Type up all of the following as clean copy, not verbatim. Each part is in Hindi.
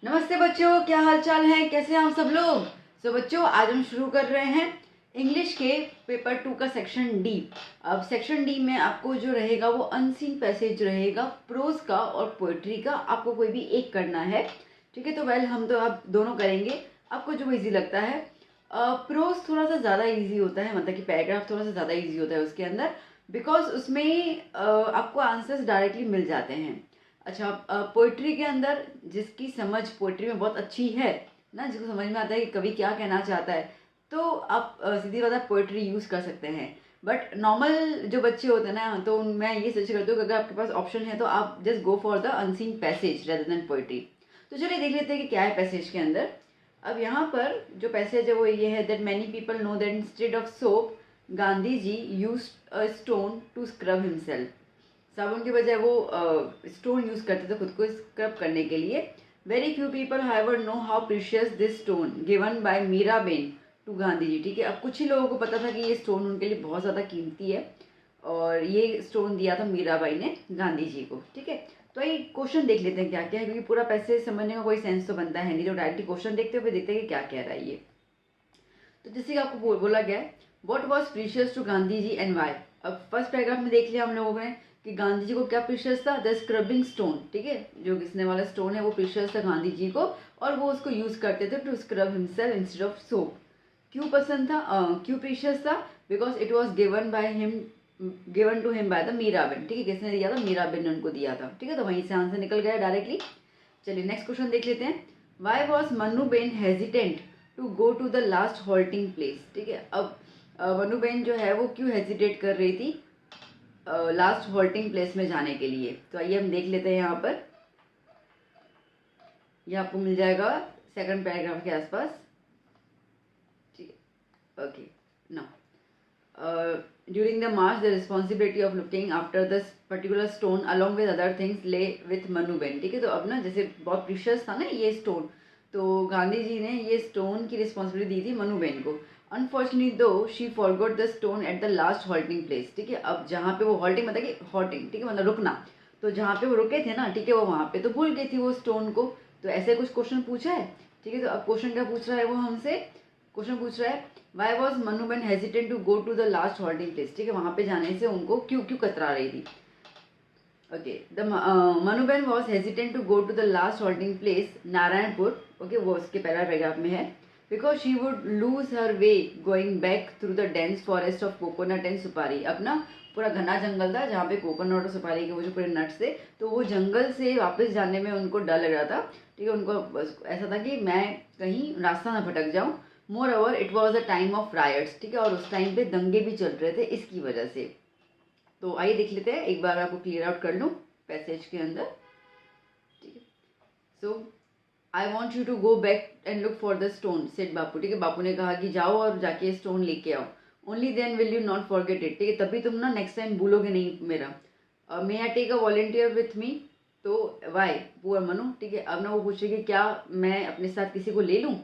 नमस्ते बच्चों, क्या हाल चाल है, कैसे हैं आप सब लोग। बच्चों, आज हम शुरू कर रहे हैं इंग्लिश के पेपर 2 का सेक्शन डी। अब सेक्शन डी में आपको जो रहेगा वो अनसीन पैसेज रहेगा, प्रोज का और पोएट्री का। आपको कोई भी एक करना है, ठीक है। तो वेल, हम तो आप दोनों करेंगे, आपको जो इजी लगता है। प्रोज थोड़ा सा ज़्यादा इजी होता है, मतलब कि पैराग्राफ थोड़ा सा ज़्यादा इजी होता है उसके अंदर, बिकॉज उसमें आपको आंसर्स डायरेक्टली मिल जाते हैं। अच्छा, पोइट्री के अंदर जिसकी समझ पोइट्री में बहुत अच्छी है ना, जिसको समझ में आता है कि कवि क्या कहना चाहता है, तो आप सीधी बात है पोइट्री यूज़ कर सकते हैं। बट नॉर्मल जो बच्चे होते हैं ना, तो मैं ये सजेस्ट करती हूँ कि अगर आपके पास ऑप्शन है तो आप just go for the unseen passage rather than poetry. तो चलिए देख लेते हैं कि क्या है पैसेज के अंदर। अब यहाँ पर जो पैसेज है वो ये है, that many people know that instead of soap Gandhi ji use a stone to scrub himself. साबुन के बजाय वो स्टोन यूज करते थे खुद को स्क्रब करने के लिए। Very few people however know how precious this stone given by Mirabehn to Gandhi ji. ठीक है, अब कुछ ही लोगों को पता था कि ये स्टोन उनके लिए बहुत ज़्यादा कीमती है, और ये स्टोन दिया था मीराबाई ने गांधी जी को। ठीक है, तो ये क्वेश्चन देख लेते हैं क्या क्या है, क्योंकि पूरा पैसे समझने का कोई सेंस तो बनता है नहीं, तो डायरेक्टली क्वेश्चन देखते हुए देखते हैं कि क्या कह रहा है ये। तो जैसे कि आपको बोला गया है, what was precious to Gandhi ji and why. अब फर्स्ट पैराग्राफ में देख लिया हम लोगों ने कि गांधी जी को क्या प्रीशियस था, द स्क्रबिंग स्टोन। ठीक है, जो घिसने वाला स्टोन है वो प्रीशियस था गांधी जी को, और वो उसको यूज करते थे to scrub himself instead of soap. क्यों पसंद था, क्यों प्रीशियस था, because it was given by him, given to him by the Miraben. ठीक है, किसने दिया था, मीराबेन ने उनको दिया था। ठीक है, तो वहीं से आंसर निकल गया डायरेक्टली। चलिए नेक्स्ट क्वेश्चन देख लेते हैं। Why was Manu ben hesitant to go to the last halting place. ठीक है, अब मनु बेन जो है वो क्यों हेजिटेट कर रही थी लास्ट हॉल्टिंग प्लेस में जाने के लिए। तो आइए हम देख लेते हैं यहाँ पर। यह आपको मिल जाएगा सेकंड पैराग्राफ के आसपास। ठीक है, okay. Now during the March the responsibility of looking after this particular stone along with other things ले विथ मनु बेन। ठीक है, तो अब ना जैसे बहुत प्रीशियस था ना ये स्टोन, तो गांधी जी ने ये स्टोन की रिस्पॉन्सिबिलिटी दी थी मनु बेन को। अनफॉर्चुनेटली दो she forgot the stone at the last halting place. ठीक है, अब जहाँ पे वो हॉल्टिंग मतलब कि हॉल्टिंग, ठीक है, मतलब रुकना, तो जहाँ पे वो रुके थे ना, ठीक है, वो वहाँ पे तो भूल गई थी वो स्टोन को। तो ऐसे कुछ क्वेश्चन पूछा है। ठीक है, तो अब क्वेश्चन क्या पूछ रहा है वो हमसे, क्वेश्चन पूछ रहा है why was Manu ben hesitant to go to the last halting place. ठीक है, वहाँ पे जाने से उनको क्यों क्यों कतरा रही थी। Okay, the Manu ben was hesitant to go to the last halting place Narayanpur. Okay, वो उसके पहला पैराग्राफ में है। Because she would lose her way going back through the dense forest of coconut and supari. अपना पूरा घना जंगल था जहाँ पे कोकोनट और सुपारी के वो जो पूरे नट्स थे, तो वो जंगल से वापस जाने में उनको डर लग रहा था। ठीक है, उनको बस ऐसा था कि मैं कहीं रास्ता ना भटक जाऊँ। Moreover it was a time of riots. ठीक है, और उस टाइम पे दंगे भी चल रहे थे इसकी वजह से। तो आइए देख लेते हैं, एक बार आपको क्लियर आउट कर लूँ पैसेज के अंदर। ठीक है, so I want you to go back and look for the stone said Bapu. ठीक है, बापू ने कहा कि जाओ और जाके स्टोन लेके आओ। Only then will you not forget it. ठीक है, तभी तुम ना नेक्स्ट टाइम भूलोगे नहीं मेरा। May I take a volunteer with me. तो वाई, पुअर मनु। ठीक है, अब ना वो पूछेगी क्या मैं अपने साथ किसी को ले लूँ।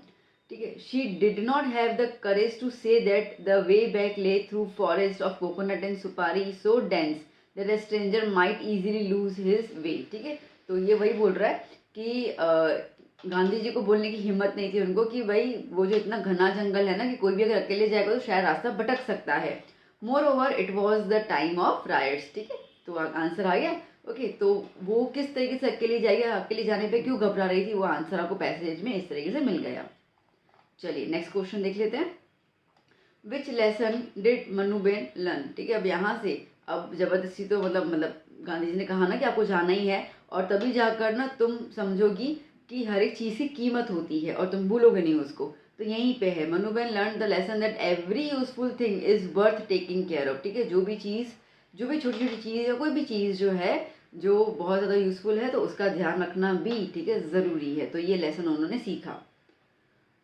ठीक है, she did not have the courage to say that the way back lay through forest of coconut and supari so dense that a stranger might easily lose his way. ठीक है, तो ये वही बोल रहा है कि गांधी जी को बोलने की हिम्मत नहीं थी उनको कि भाई वो जो इतना घना जंगल है ना, कि कोई भी अगर अकेले जाएगा तो शायद रास्ता भटक सकता है। More over it was the time of rights. ठीक है, तो आंसर आ गया। ओके, तो वो किस तरीके से अकेले जाएगी, अकेले जाने पे क्यों घबरा रही थी, वो आंसर आपको पैसेज में इस तरीके से मिल गया। चलिए नेक्स्ट क्वेश्चन देख लेते हैं। विच लेसन डिड मनुबेन लर्न। ठीक है, अब यहाँ से अब जबरदस्ती तो मतलब गांधी जी ने कहा ना कि आपको जाना ही है, और तभी जाकर ना तुम समझोगी कि हर एक चीज़ की कीमत होती है और तुम भूलोगे नहीं उसको। तो यहीं पे है, Manuben learn the lesson that every useful thing is worth taking care of. ठीक है, जो भी चीज़, जो भी छोटी छोटी चीज़ या कोई भी चीज़ जो है जो बहुत ज़्यादा यूजफुल है, तो उसका ध्यान रखना भी, ठीक है, ज़रूरी है। तो ये लेसन उन्होंने सीखा।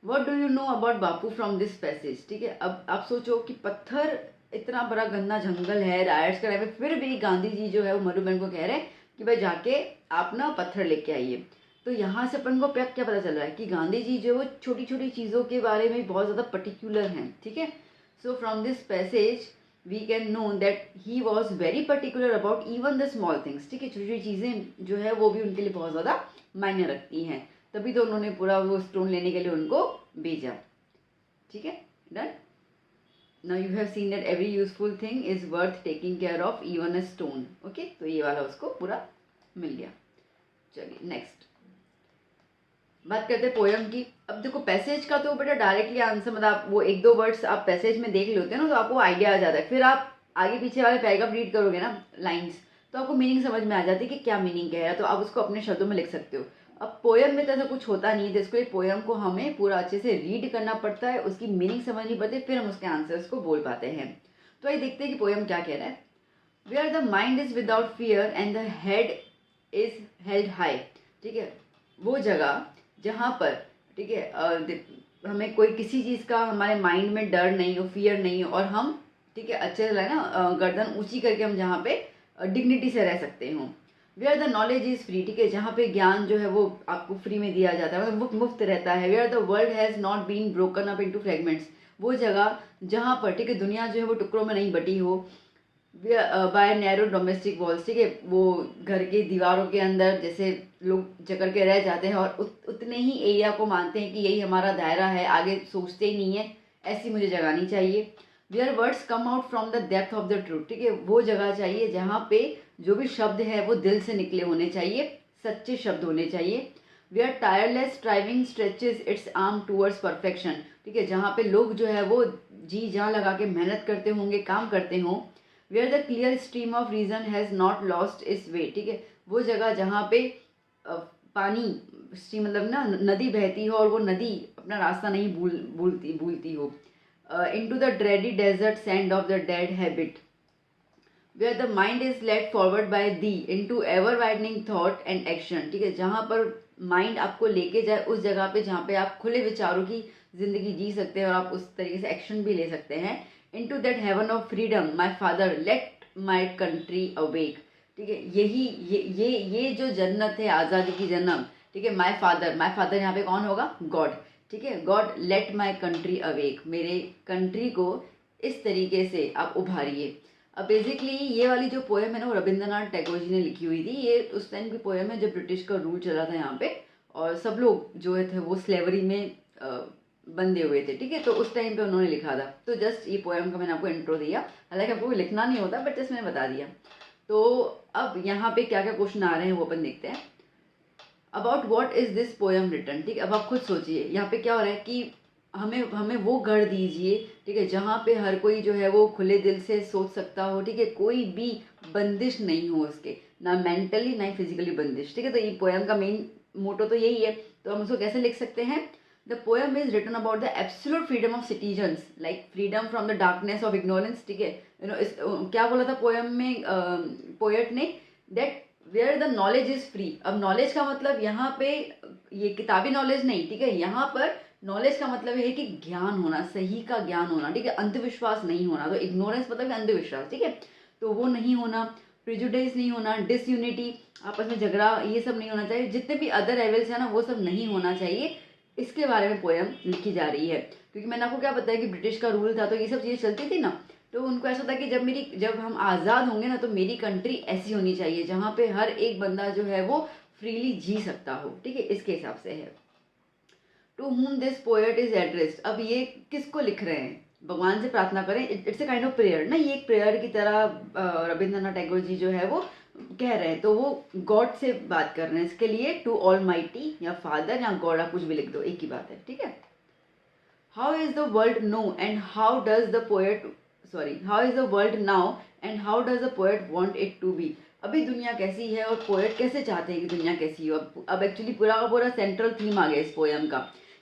What do you know about Bapu from this passage. ठीक है, अब आप सोचो कि पत्थर, इतना बड़ा गंदा जंगल है राइट्स का टाइम है, फिर भी गांधी जी जो है वो मधुबन को कह रहे हैं कि भाई जाके आप ना पत्थर लेके आइए। तो यहाँ से अपन को क्या क्या पता चल रहा है कि गांधी जी जो वो छोटी छोटी चीज़ों के बारे में बहुत ज़्यादा पर्टिकुलर हैं। ठीक है, so from this passage we can know that he was very particular about even the small things. ठीक है, छोटी छोटी चीज़ें जो है वो भी उनके लिए बहुत ज़्यादा मायने रखती हैं। तभी तो उन्होंने पूरा वो स्टोन लेने के लिए उनको भेजा। ठीक है, done. Now you have seen that every useful thing is worth taking care of, even a stone. Okay, तो ये वाला उसको पूरा मिल गया। चलिए नेक्स्ट बात करते हैं पोयम की। अब देखो पैसेज का तो बेटा डायरेक्टली आंसर, मतलब आप वो एक दो वर्ड्स आप पैसेज में देख लेते हैं ना, तो आपको आइडिया आ जाता है। फिर आप आगे पीछे वाले पैराग्राफ रीड करोगे ना, लाइंस, तो आपको मीनिंग समझ में आ जाती है कि क्या मीनिंग कह रहा है, तो आप उसको अपने शब्दों में लिख सकते हो। अब पोयम में तो ऐसा कुछ होता नहीं है, तो इसको एक पोयम को हमें पूरा अच्छे से रीड करना पड़ता है, उसकी मीनिंग समझनी पड़ती है, फिर हम उसके आंसर्स को बोल पाते हैं। तो आइए देखते हैं कि पोयम क्या कह रहा है। Where the mind is without fear and the head is held high. ठीक है, वो जगह जहाँ पर, ठीक है, हमें कोई किसी चीज़ का हमारे माइंड में डर नहीं हो, फियर नहीं हो, और हम, ठीक है, अच्छे से ना गर्दन ऊंची करके हम जहाँ पे डिग्निटी से रह सकते हो। Where the knowledge is free, ठीक है, जहाँ पे ज्ञान जो है वो आपको फ्री में दिया जाता है, मतलब मुफ्त रहता है। Where the world has not been broken up into fragments, वो जगह जहाँ पर, ठीक है, दुनिया जो है वो टुकड़ों में नहीं बटी हो। बाय नैरो डोमेस्टिक वॉल्स, ठीक है, वो घर की दीवारों के अंदर जैसे लोग जकड़ के रह जाते हैं और उतने ही एरिया को मानते हैं कि यही हमारा दायरा है, आगे सोचते ही नहीं है, ऐसी मुझे जगह नहीं चाहिए। Where words come out from the depth of the truth, ठीक है, वो जगह चाहिए जहाँ पे जो भी शब्द है वो दिल से निकले होने चाहिए, सच्चे शब्द होने चाहिए। Where tireless striving stretches its arm towards perfection, ठीक है, जहाँ पे लोग जो है वो जी जान लगा के मेहनत करते होंगे, काम करते हों। Where the clear stream of reason has not lost its way, ठीक है, वो जगह जहाँ पे पानी स्ट्रीम मतलब ना नदी बहती हो और वो नदी अपना रास्ता नहीं भूलती हो। Into the dreary desert sand of the dead habit, where the mind is led forward by thee into ever widening thought and action, ठीक है, जहाँ पर माइंड आपको लेके जाए उस जगह पे जहाँ पे आप खुले विचारों की जिंदगी जी सकते हैं और आप उस तरीके से एक्शन भी ले सकते हैं। Into that heaven of freedom my father let my country awake, ठीक है, यही ये जो जन्नत है, आज़ादी की जन्नत, ठीक है, माय फादर यहाँ पे कौन होगा? गॉड, ठीक है, God let my country awake, मेरे कंट्री को इस तरीके से आप उभारिए। अब बेसिकली ये वाली जो पोएम है ना वो रविंद्रनाथ टैगोर जी ने लिखी हुई थी। ये उस टाइम की पोएम है जब ब्रिटिश का रूल चला था यहाँ पे, और सब लोग जो थे वो स्लेवरी में बंधे हुए थे, ठीक है, तो उस टाइम पे उन्होंने लिखा था। तो जस्ट ये पोएम का मैंने आपको इंट्रो दिया, हालांकि आपको लिखना नहीं होता, बट जस्ट मैंने बता दिया। तो अब यहाँ पे क्या क्या क्वेश्चन आ रहे हैं वो अपन देखते हैं। About what is this poem written, ठीक है, अब आप खुद सोचिए यहाँ पे क्या हो रहा है कि हमें वो घर दीजिए, ठीक है, जहाँ पे हर कोई जो है वो खुले दिल से सोच सकता हो, ठीक है, कोई भी बंदिश नहीं हो उसके, ना मेंटली ना फिजिकली बंदिश, ठीक है। तो ये पोएम का मेन मोटो तो यही है। तो हम उसको कैसे लिख सकते हैं? The poem is written about the absolute freedom of citizens, like freedom from the darkness of ignorance, ठीक है। क्या बोला था पोएम में पोएट ने? That where the knowledge is free. अब नॉलेज का मतलब यहाँ पे ये किताबी नॉलेज नहीं, ठीक है, यहाँ पर नॉलेज का मतलब है कि ज्ञान होना, सही का ज्ञान होना, ठीक है, अंधविश्वास नहीं होना। तो इग्नोरेंस मतलब अंधविश्वास, ठीक है, तो वो नहीं होना, प्रिजुडाइज नहीं होना, डिसयूनिटी, आपस में झगड़ा, ये सब नहीं होना चाहिए, जितने भी अदर लेवल्स है ना वो सब नहीं होना चाहिए। इसके बारे में पोएम लिखी जा रही है। क्योंकि मैंने आपको क्या बताया कि ब्रिटिश का रूल था तो ये सब चीज़ें चलती थी ना, तो उनको ऐसा था कि जब हम आज़ाद होंगे ना तो मेरी कंट्री ऐसी होनी चाहिए जहाँ पे हर एक बंदा जो है वो फ्रीली जी सकता हो, ठीक है, इसके हिसाब से है। To whom this poet is addressed, अब ये किसको लिख रहे हैं? भगवान से प्रार्थना करें, it's a kind of prayer ना, ये एक प्रेयर की तरह रविंद्रनाथ टैगोर जी जो है वो कह रहे हैं। तो वो गॉड से बात कर रहे हैं, इसके लिए टू ऑल माइटी या फादर या गॉड, आप कुछ भी लिख दो, एक ही बात है, ठीक है। How is the world no and how does the poet how is the world now and how does the poet want it to be. अभी दुनिया कैसी है और पोएट कैसे चाहते हैं कि दुनिया कैसी हो। अब एक्चुअली पूरा का पूरा सेंट्रल थीम आ गया इस पोएम का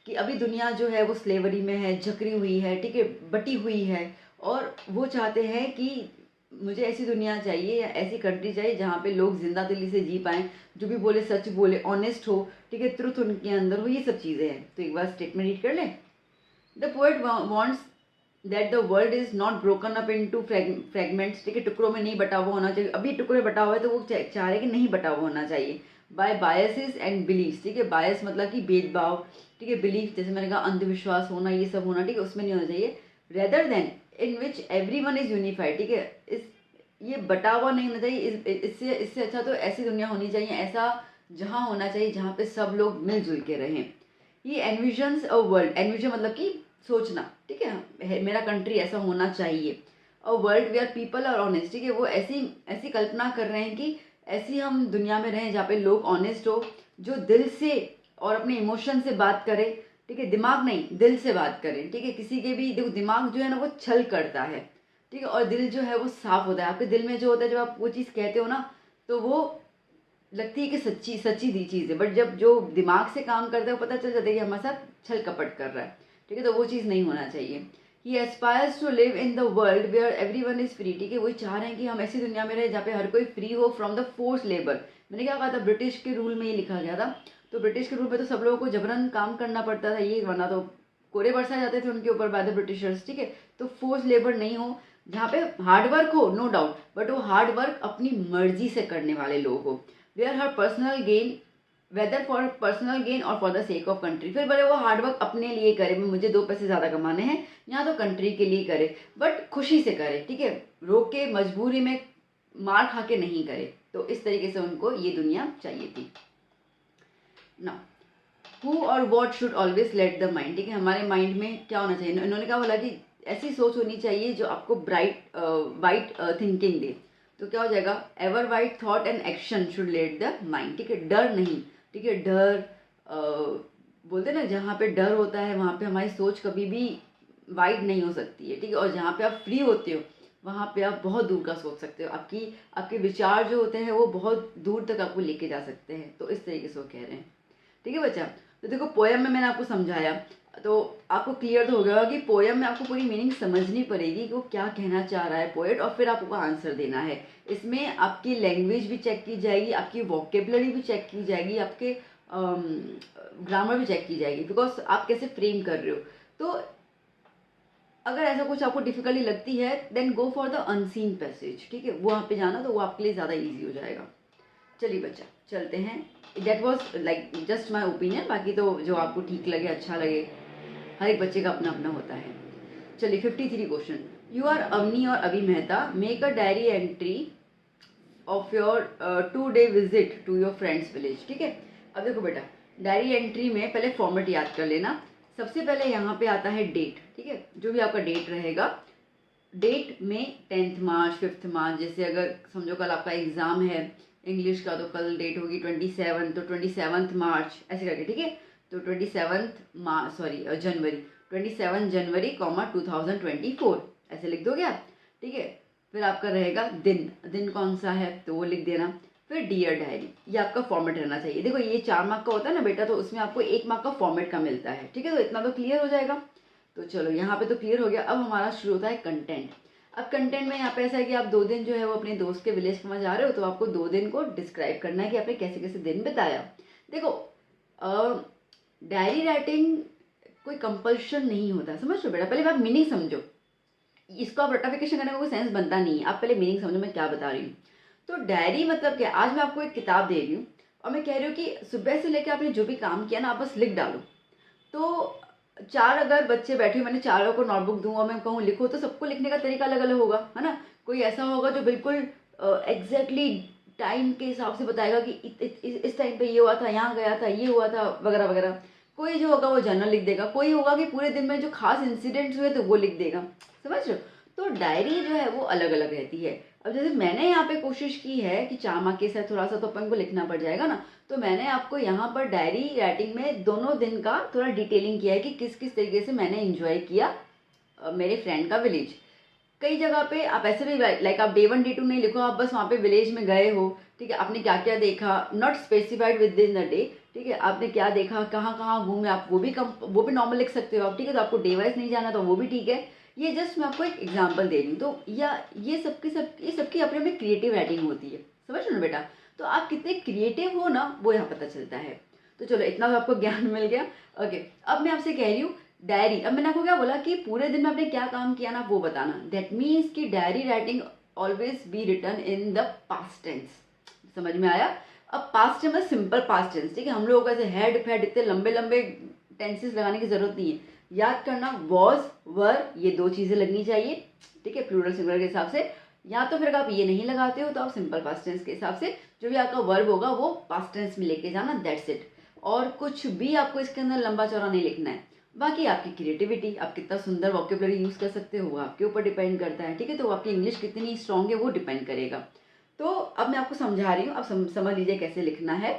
कि अभी दुनिया जो है वो स्लेवरी में है, जकड़ी हुई है, ठीक है, बटी हुई है, और वो चाहते हैं कि मुझे ऐसी दुनिया चाहिए या ऐसी कंट्री चाहिए जहाँ पे लोग जिंदा दिली से जी पाएँ, जो भी बोले सच बोले, ऑनेस्ट हो, ठीक है, ट्रुथ उनके अंदर हो, ये सब चीज़ें हैं। तो एक बार स्टेटमेंट रीड कर लें। The poet wants that the world is not broken up into fragments, ठीक है, टुकड़ों में नहीं बटा हुआ होना चाहिए। अभी टुकड़े बटा हुआ है तो वो चाह रहे कि नहीं बटा हुआ होना चाहिए। बाय बायसेस एंड बिलीव्स, ठीक है, बायस मतलब कि भेदभाव, ठीक है, बिलीफ जैसे मैंने कहा अंधविश्वास होना, ये सब होना, ठीक है, उसमें नहीं होना चाहिए। Rather then in which every one is unified, ठीक है, इस ये बटा हुआ नहीं होना चाहिए। इससे अच्छा तो ऐसी दुनिया होनी चाहिए, ऐसा जहाँ होना चाहिए जहाँ पे सब लोग मिलजुल के रहें। ये एनविजन्स अ वर्ल्ड, एनविजन मतलब कि सोचना, ठीक है, मेरा कंट्री ऐसा होना चाहिए। A world where people are honest, ठीक है, वो ऐसी ऐसी कल्पना कर रहे हैं कि ऐसी हम दुनिया में रहें जहाँ पे लोग ऑनेस्ट हो, जो दिल से और अपने इमोशन से बात करें, ठीक है, दिमाग नहीं दिल से बात करें, ठीक है। किसी के भी देखो दिमाग जो है ना वो छल करता है, ठीक है, और दिल जो है वो साफ होता है। आपके दिल में जो होता है जब आप वो चीज़ कहते हो ना तो वो लगती है कि सच्ची सच्ची दी चीज़ है, बट जब जो दिमाग से काम करता है वो पता चल जाता है कि हमारे साथ छल कपट कर रहा है, ठीक है, तो वो चीज़ नहीं होना चाहिए। He aspires to live in the world where everyone is free, ठीक है, वही चाह रहे हैं कि हम ऐसी दुनिया में रहे जहाँ पे हर कोई फ्री हो फ्रॉम द फोर्स लेबर। मैंने क्या कहा था, ब्रिटिश के रूल में ये लिखा गया था, तो ब्रिटिश के रूल में तो सब लोगों को जबरन काम करना पड़ता था, ये वरना तो कोरे बरसाए जाते थे उनके ऊपर बाय द ब्रिटिशर्स, ठीक है। तो फोर्स लेबर नहीं हो, जहाँ पे हार्ड वर्क हो नो डाउट, बट वो हार्ड वर्क अपनी मर्जी से करने वाले लोग हो, वेयर हर personal gain, whether for personal gain और for the sake of country. फिर भले वो हार्डवर्क अपने लिए करे, मुझे 2 पैसे ज़्यादा कमाने हैं, यहाँ तो कंट्री के लिए करे, बट खुशी से करे, ठीक है, रोक के मजबूरी में मार खा के नहीं करे। तो इस तरीके से उनको ये दुनिया चाहिए थी ना। हु और what should always let the mind, ठीक है, हमारे माइंड में क्या होना चाहिए, इन्होंने क्या बोला कि ऐसी सोच होनी चाहिए जो आपको ब्राइट वाइट थिंकिंग दे। तो क्या हो जाएगा, ever white thought and action should let the mind, ठीक है, डर नहीं, ठीक है, डर बोलते ना जहाँ पे डर होता है वहाँ पे हमारी सोच कभी भी वाइड नहीं हो सकती है, ठीक है, और जहाँ पे आप फ्री होते हो वहाँ पे आप बहुत दूर का सोच सकते हो, आपके विचार जो होते हैं वो बहुत दूर तक आपको लेके जा सकते हैं। तो इस तरीके से वो कह रहे हैं, ठीक है बच्चा। तो देखो पोयम में मैंने आपको समझाया, तो आपको क्लियर तो हो गया कि पोयम में आपको पूरी मीनिंग समझनी पड़ेगी कि वो क्या कहना चाह रहा है पोएट, और फिर आपको आंसर देना है। इसमें आपकी लैंग्वेज भी चेक की जाएगी, आपकी वोकेबलरी भी चेक की जाएगी, आपके ग्रामर भी चेक की जाएगी, बिकॉज आप कैसे फ्रेम कर रहे हो। तो अगर ऐसा कुछ आपको डिफिकल्टी लगती है then go for the unseen passage, ठीक है, वो वहाँ पे जाना तो वो आपके लिए ज़्यादा ईजी हो जाएगा। चलिए बच्चा चलते हैं, that was like just my opinion, बाकी तो जो आपको ठीक लगे अच्छा लगे, हर एक बच्चे का अपना अपना होता है। चलिए 53 क्वेश्चन, यू आर अवनी और Abhi Mehta, make a diary entry of your 2-day visit to your friends village, ठीक है। अब देखो बेटा डायरी एंट्री में पहले फॉर्मेट याद कर लेना। सबसे पहले यहाँ पे आता है डेट, ठीक है, जो भी आपका डेट रहेगा, डेट में 10th मार्च 5th मार्च, जैसे अगर समझो कल आपका एग्जाम है इंग्लिश का तो कल डेट होगी 27, तो 27 मार्च ऐसे करके, ठीक है, तो 27 जनवरी 2024 ऐसे लिख दोगे आप, ठीक है। फिर आपका रहेगा दिन कौन सा है तो वो लिख देना। फिर डियर डायरी, ये आपका फॉर्मेट रहना चाहिए। देखो ये 4 मार्क का होता है ना बेटा, तो उसमें आपको 1 मार्क का फॉर्मेट का मिलता है, ठीक है, तो इतना तो क्लियर हो जाएगा। तो चलो यहाँ पे तो क्लियर हो गया। अब हमारा शुरू होता है कंटेंट। अब कंटेंट में यहाँ पे ऐसा है कि आप 2 दिन जो है वो अपने दोस्त के विलेज में जा रहे हो, तो आपको 2 दिन को डिस्क्राइब करना है कि आपने कैसे कैसे दिन बिताया। देखो डायरी राइटिंग कोई कंपल्शन नहीं होता, समझ लो बेटा, पहले आप मीनिंग समझो, इसको आप रटाफिकेशन करने का कोई सेंस बनता नहीं है, आप पहले मीनिंग समझो मैं क्या बता रही हूँ। तो डायरी मतलब क्या, आज मैं आपको एक किताब दे रही हूँ और मैं कह रही हूँ कि सुबह से लेकर आपने जो भी काम किया ना आप बस लिख डालो। तो 4 अगर बच्चे बैठे, मैंने चारों को नोटबुक दूँ और मैं कहूँ लिखो, तो सबको लिखने का तरीका अलग अलग होगा, है ना। कोई ऐसा होगा जो बिल्कुल एग्जैक्टली टाइम के हिसाब से बताएगा कि इस टाइम पे ये हुआ था, यहाँ गया था, ये हुआ था, वगैरह वगैरह। कोई जो होगा वो जर्नल लिख देगा, कोई होगा कि पूरे दिन में जो खास इंसिडेंट्स हुए तो वो लिख देगा, समझ रहे हो। तो डायरी जो है वो अलग अलग रहती है। अब जैसे मैंने यहाँ पे कोशिश की है कि 4 मार्क के साथ थोड़ा सा तो अपन को लिखना पड़ जाएगा ना, तो मैंने आपको यहाँ पर डायरी राइटिंग में दोनों दिन का थोड़ा डिटेलिंग किया है कि किस किस तरीके से मैंने एंजॉय किया मेरे फ्रेंड का विलेज। कई जगह पे आप ऐसे भी लाइक आप डे 1 डे 2 नहीं लिखो, आप बस वहाँ पे विलेज में गए हो, ठीक है, आपने क्या क्या देखा, not specified with in the day, ठीक है, आपने क्या देखा, कहाँ कहाँ घूमे आप, वो भी नॉर्मल लिख सकते हो आप, ठीक है। तो आपको डे वाइज नहीं जाना तो वो भी ठीक है। ये जस्ट मैं आपको एक एग्जाम्पल दे रही हूँ। तो या ये सबकी अपनी अपनी क्रिएटिव राइटिंग होती है, समझ लो ना बेटा। तो आप कितने क्रिएटिव हो ना वो यहाँ पता चलता है। तो चलो इतना तो आपको ज्ञान मिल गया। ओके, अब मैं आपसे कह रही हूँ डायरी। अब मैंने आपको क्या बोला कि पूरे दिन में आपने क्या काम किया ना वो बताना। दैट मीन्स कि diary writing always be written in the past tense. समझ में आया। अब पास्ट टेंस मतलब सिंपल पास्ट टेंस, ठीक है। हम लोगों को ऐसे हेड फैड इतने लंबे लंबे टेंसेस लगाने की जरूरत नहीं है। याद करना वॉज वर ये 2 चीजें लगनी चाहिए, ठीक है, प्लूरल सिंगुलर के हिसाब से। या तो फिर अगर आप ये नहीं लगाते हो तो आप सिंपल पास्ट टेंस के हिसाब से जो भी आपका वर्ब होगा वो पास्ट टेंस में लेके जाना, दैट्स इट। और कुछ भी आपको इसके अंदर लंबा चौड़ा नहीं लिखना है। बाकी आपकी क्रिएटिविटी, आप कितना सुंदर वोकेबलरी यूज़ कर सकते हो वो आपके ऊपर डिपेंड करता है, ठीक है। तो आपकी इंग्लिश कितनी स्ट्रांग है वो डिपेंड करेगा। तो अब मैं आपको समझा रही हूँ, आप समझ लीजिए कैसे लिखना है।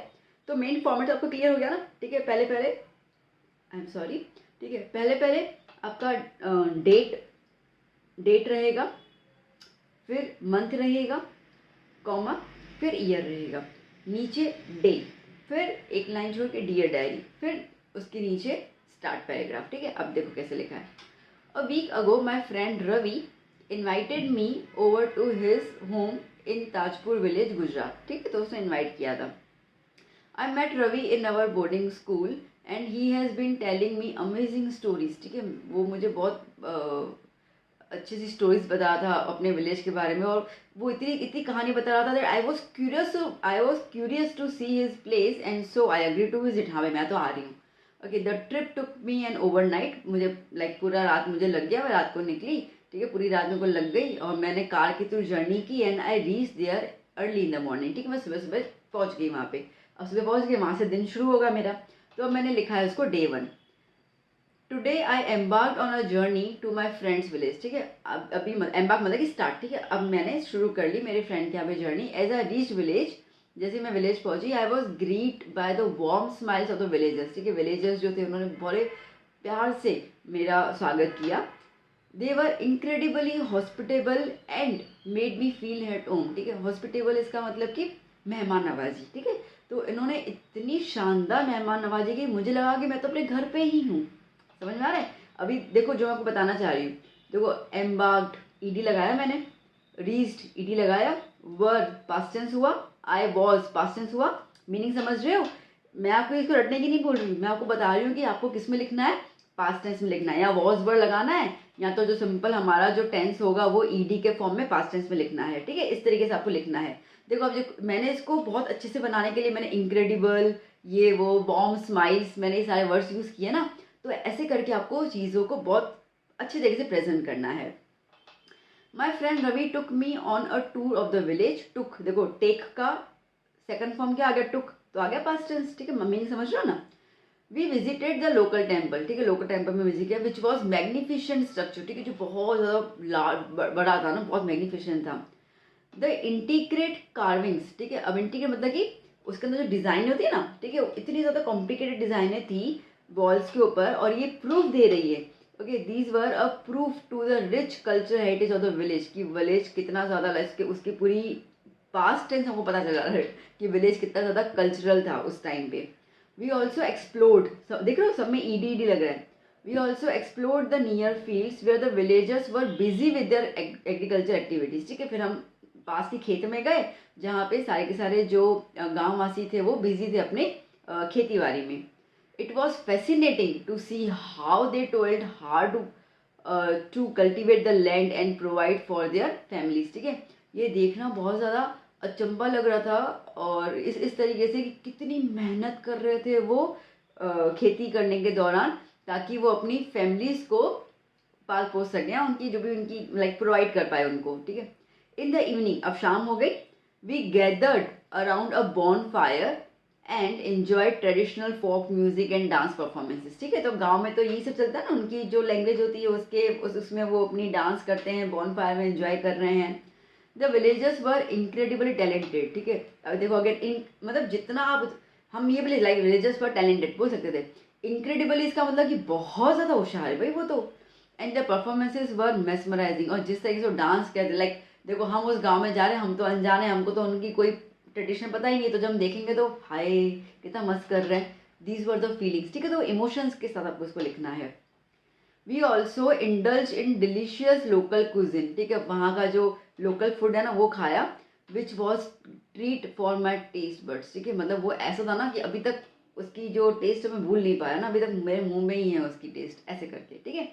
तो मेन फॉर्मेट आपको क्लियर हो गया ना, ठीक है। पहले पहले आई एम सॉरी, ठीक है, पहले पहले आपका डेट रहेगा, फिर मंथ रहेगा, कॉमा, फिर ईयर रहेगा, नीचे डे, फिर एक लाइन छोड़ के डियर डायरी, फिर उसके नीचे स्टार्ट पैराग्राफ, ठीक है। अब देखो कैसे लिखा है। A week ago my friend Ravi invited me over to his home in Tajpur village Gujarat, ठीक है। तो उसने इन्वाइट किया था। I met Ravi in our boarding school and he has been telling me amazing stories, ठीक है। वो मुझे बहुत अच्छी सी स्टोरीज बता रहा था अपने विलेज के बारे में, और वो इतनी इतनी कहानी बता रहा था that I was curious to see his place and so I agree to visit. हाँ भाई मैं तो आ रही हूँ। Okay, the trip took me an overnight, मुझे पूरा रात मुझे लग गया, मैं रात को निकली, ठीक है, पूरी रात मेरे को लग गई और मैंने कार के थ्रू जर्नी की and I reach there early in the morning, ठीक है। मैं सुबह सुबह पहुँच गई वहाँ पे, अब सुबह पहुँच गई, वहाँ से दिन शुरू होगा मेरा। तो अब मैंने लिखा है उसको day 1। Today I embark on a journey to my friends village, ठीक है। अब अभी एम्बार्क मतलब कि स्टार्ट, ठीक है। अब मैंने शुरू कर ली मेरे फ्रेंड के यहाँ पे journey. As I reach village, जैसे मैं विलेज पहुंची, I was greet by the warm smiles of the villagers, ठीक है। विलेजर्स जो थे उन्होंने बड़े प्यार से मेरा स्वागत किया। They were incredibly hospitable and made me feel at home, ठीक है। हॉस्पिटेबल इसका मतलब कि मेहमान नवाजी, ठीक है। तो इन्होंने इतनी शानदार मेहमान नवाजी की, मुझे लगा कि मैं तो अपने घर पे ही हूँ। समझ में आ रहा है। अभी देखो जो मैं आपको बताना चाह रही हूँ, देखो एम्बार्क्ड ईडी लगाया मैंने, रीच्ड ईडी लगाया, वर्ब पास्ट टेंस हुआ, आई वॉज पास्ट टेंस हुआ। मीनिंग समझ रहे हो। मैं आपको इसको रटने की नहीं बोल रही हूँ, मैं आपको बता रही हूँ कि आपको किस में लिखना है, पास्ट टेंस में लिखना है। या वॉज वर्ड लगाना है, या तो जो सिंपल हमारा जो टेंस होगा वो ईडी के फॉर्म में पास्ट टेंस में लिखना है, ठीक है। इस तरीके से आपको लिखना है। देखो अब जो मैंने इसको बहुत अच्छे से बनाने के लिए मैंने इनक्रेडिबल, ये वो, बॉम्ब, स्माइल्स, मैंने ये सारे वर्ड्स यूज़ किए ना। तो ऐसे करके आपको चीज़ों को बहुत अच्छे तरीके से प्रेजेंट करना है। My friend Ravi took me on a tour of the village. Took, देखो टेक का सेकंड फॉर्म क्या आ गया, टुक, तो आ गया पास्ट टेंस, ठीक है। मम्मी ने समझ रहा ना। We visited the local temple, ठीक है। लोकल टेम्पल में विजिट किया, विच वॉज मैग्निफिशेंट स्ट्रक्चर, ठीक है, जो बहुत ज़्यादा बड़ा था ना, बहुत मैग्निफिशेंट था। द इंटीग्रेट कार्विंग्स, ठीक है। अब इंटीग्रेट मतलब कि उसके अंदर जो डिज़ाइन होती है ना, ठीक है, इतनी ज़्यादा कॉम्प्लिकेटेड डिज़ाइनें थी वॉल्स के ऊपर, और ये प्रूफ दे रही है। Okay, these were a proof to the rich culture heritage of the village, की विलेज कितना ज़्यादा इसके उसकी पूरी पास्ट टेंस हमको पता चल रहा है कि विलेज कितना ज़्यादा कल्चरल था उस टाइम पे। वी ऑल्सो एक्सप्लोर्ड, देख रहे हो सब में ईडी ईडी लग रहा है। We also explored the near fields where the villagers were busy with their agriculture activities, ठीक है। फिर हम पास के खेत में गए जहाँ पे सारे के सारे जो गाँव वासी थे वो बिजी थे अपने खेती बाड़ी में। It was fascinating to see how they toiled hard to cultivate the land and provide for their families, ठीक है। ये देखना बहुत ज़्यादा अचंभा लग रहा था, और इस तरीके से कि कितनी मेहनत कर रहे थे वो खेती करने के दौरान, ताकि वो अपनी फैमिलीज़ को पाल पोस सकें, उनकी जो भी उनकी प्रोवाइड कर पाए उनको, ठीक है। इन द इवनिंग, अब शाम हो गई, we gathered around a bonfire and enjoy traditional folk music and dance performances, ठीक है। तो गांव में तो यही सब चलता है ना, उनकी जो लैंग्वेज होती है उसमें वो अपनी डांस करते हैं, बॉन फायर में एंजॉय कर रहे हैं। The villagers were incredibly talented, ठीक है। अब देखो अगर इन मतलब जितना आप, हम ये बोले विलेजर्स वर टैलेंटेड बोल सकते थे, इनक्रेडिबली इसका मतलब कि बहुत ज़्यादा होशियार है भाई वो तो। And the performances were mesmerising, और जिस तरीके से डांस करते, देखो हम उस गांव में जा रहे हैं, हम तो अनजाने, हमको तो उनकी कोई ट्रेडिशन पता ही नहीं है, तो जब हम देखेंगे तो हाय कितना मस्त कर रहे हैं। दीज वर द फीलिंग्स, ठीक है। तो इमोशंस के साथ आपको इसको लिखना है। We also indulge in delicious local cuisine, ठीक है। वहाँ का जो लोकल फूड है ना वो खाया, which was treat for my taste buds, ठीक है। मतलब वो ऐसा था ना कि अभी तक उसकी जो टेस्ट मैं भूल नहीं पाया ना, अभी तक मेरे मुंह में ही है उसकी टेस्ट, ऐसे करके, ठीक है।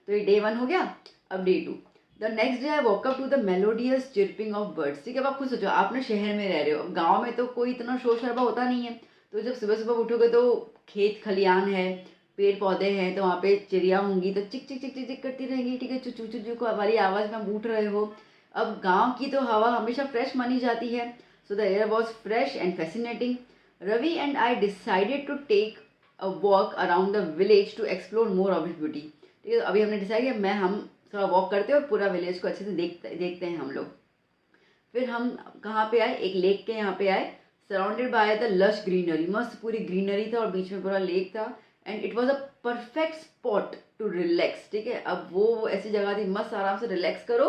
तो ये डे 1 हो गया। अब day 2, the next day I woke up to the melodious chirping of birds, ठीक है। अब आप खुद सोचो, आप ना शहर में रह रहे हो, गाँव में तो कोई इतना शोर शराबा होता नहीं है। तो जब सुबह सुबह उठोगे तो खेत खलियान है, पेड़ पौधे हैं, तो वहाँ पे चिड़िया होंगी, तो चिक चिक चिक चिक चिक करती रहेंगी, ठीक है। चुचू चुचू को वाली आवाज़ में आप उठ रहे हो, अब गांव की तो हवा हमेशा फ्रेश मानी जाती है, so the air was fresh and fascinating. Ravi and I decided to take a walk around the village to explore more of it beauty. ठीक है, अभी हमने डिसाइड किया मैं हम थोड़ा वॉक करते हैं और पूरा विलेज को अच्छे से देखते हैं हम लोग. फिर हम कहाँ पे आए, एक लेक के यहाँ पे आए, surrounded by the lush greenery. मस्त पूरी ग्रीनरी था और बीच में पूरा लेक था. And it was a perfect spot to relax. ठीक है, अब वो ऐसी जगह थी मस्त आराम से रिलैक्स करो,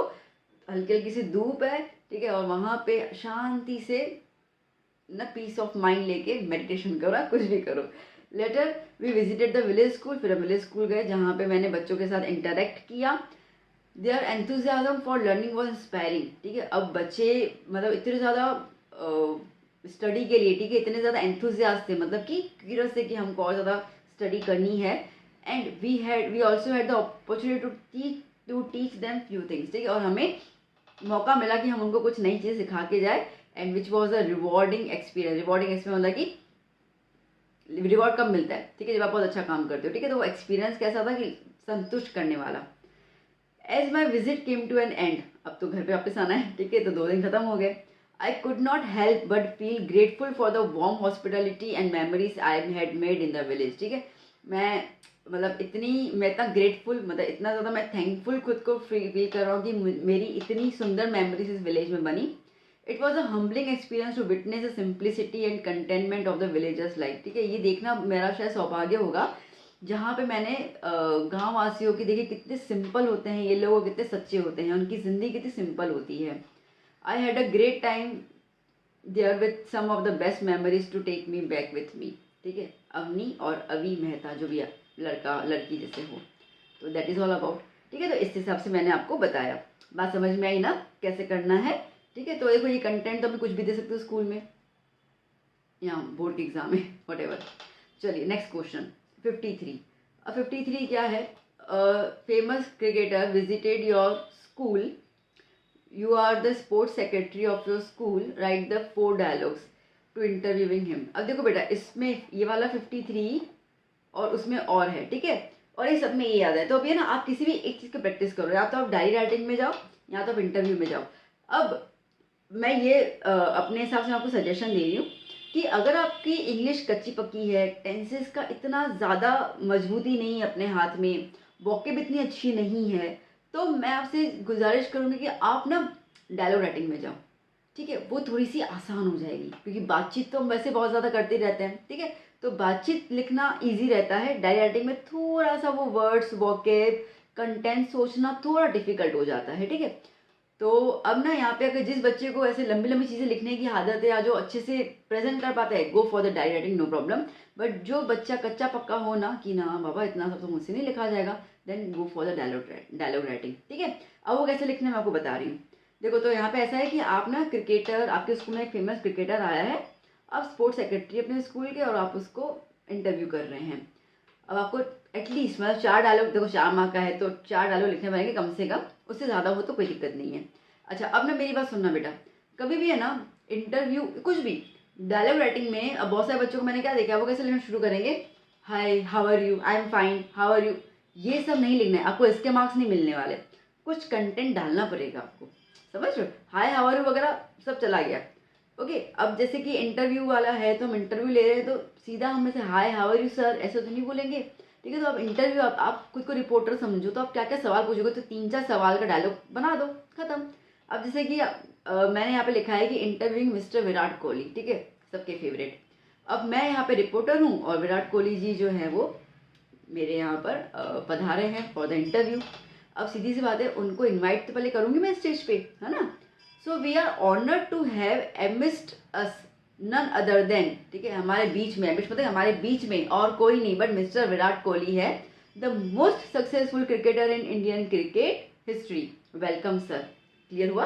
हल्की हल्की सी धूप है. ठीक है, और वहाँ पे शांति से ना पीस ऑफ माइंड लेके मेडिटेशन करो, कुछ भी करो. Later we visited the village school. फिर हम विलेज स्कूल गए जहाँ पे मैंने बच्चों के साथ इंटरेक्ट किया. Their enthusiasm for learning was inspiring. ठीक है, अब बच्चे मतलब इतने ज़्यादा स्टडी के लिए, ठीक है, इतने ज़्यादा एंथुजियास्ट थे, मतलब कि क्यूरियस थे कि हमको और ज़्यादा स्टडी करनी है. And we also had the opportunity to teach them few things. ठीक है, और हमें मौका मिला कि हम उनको कुछ नई चीज़ सिखा के जाए. And which was a rewarding experience. Rewarding experience मतलब कि रिवॉर्ड कब मिलता है, ठीक है, जब आप बहुत अच्छा काम करते हो. ठीक है, तो वो एक्सपीरियंस कैसा था कि संतुष्ट करने वाला. As my visit came to an end. अब तो घर पे वापस आना है. ठीक है, तो 2 दिन खत्म हो गए. I could not help but feel grateful for the warm hospitality and memories I had made in the village. ठीक है, मैं इतना ग्रेटफुल, मतलब इतना ज़्यादा मैं थैंकफुल खुद को फील कर रहा हूँ कि मेरी इतनी सुंदर मेमोरीज इस विलेज में बनी. It was a humbling experience to witness the simplicity and contentment of the villagers life. ठीक है, ये देखना मेरा शायद सौभाग्य होगा जहाँ पे मैंने गाँव वासियों की देखिए कितने सिंपल होते हैं ये लोग, कितने सच्चे होते हैं, उनकी ज़िंदगी कितनी सिंपल होती है. I had a great time there with some of the best memories to take me back with me. ठीक है, अवनी और अवी मेहता जो भी लड़का लड़की जैसे हो, तो दैट इज़ ऑल अबाउट. ठीक है, तो इस हिसाब से मैंने आपको बताया. बात समझ में आई ना कैसे करना है. ठीक है, तो देखो ये कंटेंट तो अभी कुछ भी दे सकते हो स्कूल में या बोर्ड के एग्जाम में, वट. चलिए नेक्स्ट क्वेश्चन 53. अब 53 क्या है. Famous cricketer visited your school. You are the sports secretary of your school. Write the 4 dialogues to interviewing him. अब देखो बेटा, इसमें ये वाला 53 और उसमें और है. ठीक है, और ये सब में ये याद है. तो अब ये ना आप किसी भी एक चीज़ की प्रैक्टिस करो, या तो आप डायरी राइटिंग में जाओ या तो आप इंटरव्यू में जाओ. अब मैं ये अपने हिसाब से मैं आपको सजेशन दे रही हूँ कि अगर आपकी इंग्लिश कच्ची पक्की है, टेंसेस का इतना ज़्यादा मजबूती नहीं है अपने हाथ में, वॉकेब इतनी अच्छी नहीं है, तो मैं आपसे गुजारिश करूँगी कि आप ना डायलॉग राइटिंग में जाओ. ठीक है, वो थोड़ी सी आसान हो जाएगी क्योंकि बातचीत तो हम वैसे बहुत ज़्यादा करते रहते हैं. ठीक है, तो बातचीत लिखना ईजी रहता है. डायरी राइटिंग में थोड़ा सा वो वर्ड्स, वॉकेब, कंटेंट सोचना थोड़ा डिफिकल्ट हो जाता है. ठीक है, तो अब ना यहाँ पे अगर जिस बच्चे को ऐसे लंबी लंबी चीज़ें लिखने की आदत है या जो अच्छे से प्रेजेंट कर पाता है, go for the diary writing, no problem. But जो बच्चा कच्चा पक्का हो ना कि ना बाबा इतना सब तो मुझसे नहीं लिखा जाएगा, then go for the dialogue writing. ठीक है, अब वो कैसे लिखना मैं आपको बता रही हूँ. देखो, तो यहाँ पे ऐसा है कि आप ना क्रिकेटर, आपके स्कूल में एक फेमस क्रिकेटर आया है, आप स्पोर्ट्स सेक्रेटरी अपने स्कूल के और आप उसको इंटरव्यू कर रहे हैं. अब आपको एटलीस्ट मतलब 4 डायलॉग, देखो 4 मार्क का है तो 4 डायलॉग लिखने पड़ेंगे कम से कम, उससे ज़्यादा हो तो कोई दिक्कत नहीं है. अच्छा, अब ना मेरी बात सुनना बेटा, कभी भी है ना इंटरव्यू कुछ भी डायलॉग राइटिंग में, अब बहुत सारे बच्चों को मैंने क्या देखा, वो कैसे लिखना शुरू करेंगे, hi how are you, I am fine, how are you. ये सब नहीं लिखना है आपको, इसके मार्क्स नहीं मिलने वाले. कुछ कंटेंट डालना पड़ेगा आपको, समझ रहे हो. हाय हाउ आर यू वगैरह सब चला गया. ओके, अब जैसे कि इंटरव्यू वाला है तो हम इंटरव्यू ले रहे हैं तो सीधा हम में से hi how are you sir ऐसे तो नहीं बोलेंगे. ठीक है, तो अब इंटरव्यू, आप खुद को रिपोर्टर समझो तो आप क्या क्या सवाल पूछोगे, तो 3-4 सवाल का डायलॉग बना दो, खत्म. अब जैसे कि मैंने यहाँ पे लिखा है कि इंटरव्यूइंग मिस्टर विराट कोहली. ठीक है, सबके फेवरेट. अब मैं यहाँ पे रिपोर्टर हूँ और विराट कोहली जी जो है वो मेरे यहाँ पर पधारे हैं फॉर द इंटरव्यू. अब सीधी सी बात है, उनको इनवाइट तो पहले करूँगी मैं स्टेज पे, है ना. So we are honoured to have amidst us none other than. ठीक है, हमारे बीच में, एमिस्ट मतलब हमारे बीच में और कोई नहीं बट मिस्टर विराट कोहली है, the most successful cricketer in Indian cricket history. Welcome sir. Clear हुआ.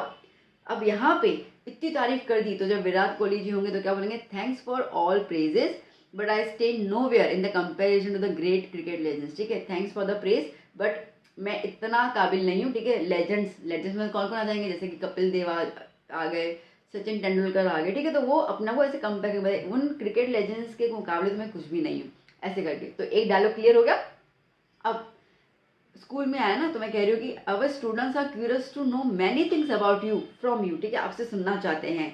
अब यहाँ पे इतनी तारीफ कर दी तो जब विराट कोहली जी होंगे तो क्या बोलेंगे, thanks for all praises but I stay nowhere in the comparison to the great cricket legends. ठीक है, thanks for the praise but मैं इतना काबिल नहीं हूँ. ठीक है, लेजेंड्स में कौन कौन आ जाएंगे, जैसे कि कपिल देव आ गए, सचिन तेंदुलकर आ गए. ठीक है, तो वो अपना वो ऐसे कंपेयर, उन क्रिकेट लेजेंड्स के मुकाबले तो मैं कुछ भी नहीं हूँ, ऐसे करके. तो एक डायलॉग क्लियर हो गया. अब स्कूल में आया ना, तो मैं कह रही हूँ कि our students are curious to know many things about you from you, ठीक है, आपसे सुनना चाहते हैं।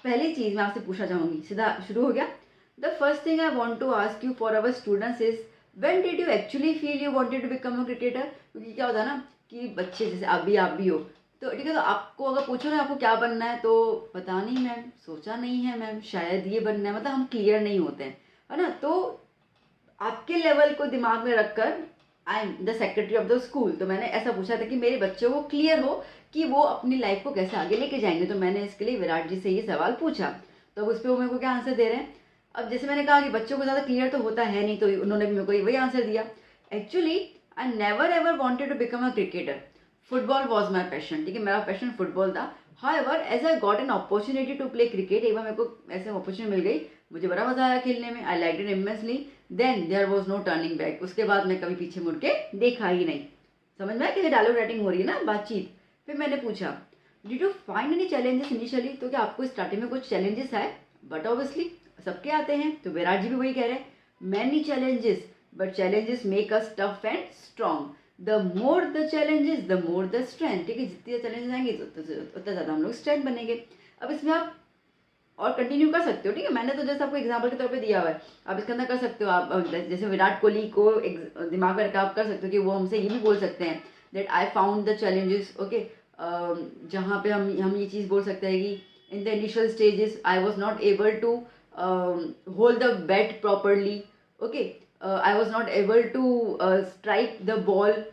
पहली चीज़ मैं आपसे पूछना चाहूँगी, सीधा शुरू हो गया। The first thing I want to ask you for our students is when did you actually feel you wanted to become a cricketer. क्योंकि क्या होता है ना कि बच्चे जैसे आप भी हो, तो ठीक है, तो आपको अगर पूछो ना आपको क्या बनना है, तो पता नहीं मैम, सोचा नहीं है मैम, शायद ये बनना है, मतलब हम क्लियर नहीं होते हैं, है ना। तो आपके लेवल को दिमाग में रखकर I am the secretary of the school, तो मैंने ऐसा पूछा था कि मेरे बच्चों को क्लियर हो कि वो अपनी लाइफ को कैसे आगे लेके जाएंगे। तो मैंने इसके लिए विराट जी से ये सवाल पूछा, तो उस पर वो मेरे को क्या आंसर दे रहे हैं। अब जैसे मैंने कहा कि बच्चों को ज़्यादा क्लियर तो होता है नहीं, तो उन्होंने भी मेरे को वही आंसर दिया। Actually I never ever wanted to become a cricketer, football was my passion, ठीक है, मेरा पैशन फुटबॉल था। However as I got an opportunity to play cricket, एक बार मेरे को ऐसे अपॉर्चुनिटी मिल गई, मुझे बड़ा मजा आया खेलने में, I like it immensely, then there was no turning back. उसके बाद मैं कभी पीछे मुड़ के देखा ही नहीं। समझ में आया कि डायलॉग राइटिंग हो रही है ना, बातचीत। फिर मैंने पूछा did you find any challenges initially, तो क्या आपको स्टार्टिंग में कुछ चैलेंजेस आए। बट ऑब्वियसली सबके आते हैं, तो विराट जी भी वही कह रहे हैं, many challenges but challenges make us tough and strong, the more the challenges the more the strength, ठीक है, जितने चैलेंजेस आएंगे तो उतना ज़्यादा हम लोग स्ट्रेंथ बनेंगे। अब इसमें आप और कंटिन्यू कर सकते हो, ठीक है, मैंने तो जैसे आपको एग्जाम्पल के तौर पे दिया हुआ है, आप इसके अंदर कर सकते हो। आप जैसे विराट कोहली को दिमाग में रखकर आप कर सकते हो कि वो हमसे ये भी बोल सकते हैं that I found the challenges, okay. जहाँ पे हम ये चीज़ बोल सकते हैं कि in the initial stages I was not able to hold the bat properly, okay, I was not able to strike the ball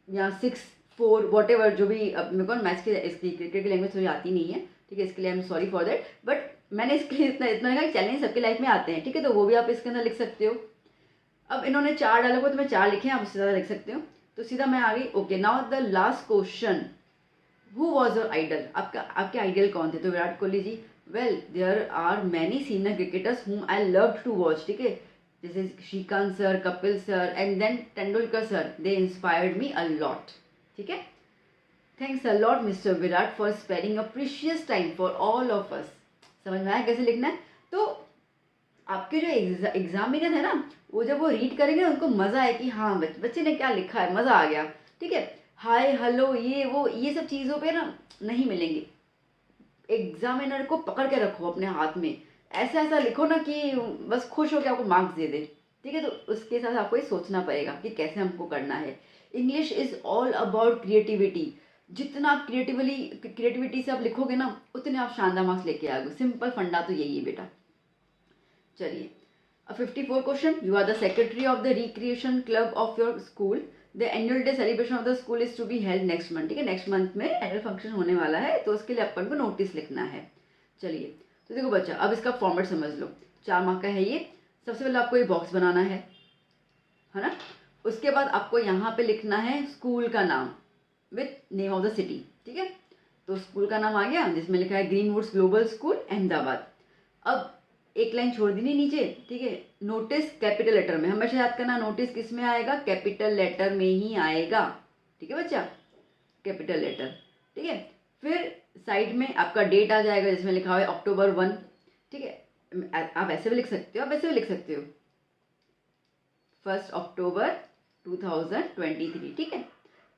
या 6-4 वॉट एवर, जो भी। अब मेरे को मैच की इसकी क्रिकेट की लैंग्वेज थोड़ी आती नहीं है, ठीक है, इसके लिए I am sorry for that, but मैंने इसके लिए इतना इतना कहा कि चैलेंज सबके लाइफ में आते हैं, ठीक है, तो वो भी आप इसके अंदर लिख सकते हो। अब इन्होंने 4 डायलॉग को, तो मैं 4 लिखे हैं, आप उससे ज़्यादा लिख सकते हो। तो सीधा मैं आ गई, okay, now the last question, who was your idol, आपके आइडियल कौन थे। तो Virat Kohli ji, well there are many senior cricketers whom I love to watch, ठीक है, जैसे Srikanth sir, Kapil sir and then Tendulkar sir, they inspired me a lot, ठीक है। Thanks a lot Mr Virat for sparing a precious time for all of us. समझ में आया कैसे लिखना है। तो आपके जो एग्जामिनर है ना, वो जब वो रीड करेंगे उनको मज़ा आए कि हाँ बच्चे ने क्या लिखा है, मज़ा आ गया, ठीक है। हाय हेलो ये वो ये सब चीज़ों पे ना नहीं मिलेंगे। एग्जामिनर को पकड़ के रखो अपने हाथ में, ऐसा ऐसा लिखो ना कि बस खुश हो के आपको मार्क्स दे दे, ठीक है। तो उसके साथ आपको ये सोचना पड़ेगा कि कैसे हमको करना है। English is all about creativity, जितना आप क्रिएटिविटी से आप लिखोगे ना, उतने आप शानदार मार्क्स लेके आओगे। सिंपल फंडा तो यही है बेटा। चलिए, 54 question, you are the secretary of the recreation club of your school, the annual day celebration of the school is to be held next month, ठीक है, नेक्स्ट मंथ में एनुअल फंक्शन होने वाला है, तो उसके लिए अपन को नोटिस लिखना है। चलिए, तो देखो बच्चा, अब इसका फॉर्मेट समझ लो, 4 मार्क का है ये। सबसे पहले आपको ये बॉक्स बनाना है ना। उसके बाद आपको यहाँ पे लिखना है स्कूल का नाम with name of the city, ठीक है। तो स्कूल का नाम आ गया, जिसमें लिखा है ग्रीनवुड्स ग्लोबल स्कूल अहमदाबाद। अब एक लाइन छोड़ दी नीचे, ठीक है, नोटिस कैपिटल लेटर में, हमेशा याद करना, नोटिस किस में आएगा, कैपिटल लेटर में ही आएगा, ठीक है बच्चा, कैपिटल लेटर, ठीक है। फिर साइड में आपका डेट आ जाएगा, जिसमें लिखा हुआ है October 1, ठीक है, आप ऐसे भी लिख सकते हो, आप ऐसे भी लिख सकते हो, 1 October 2023, ठीक है।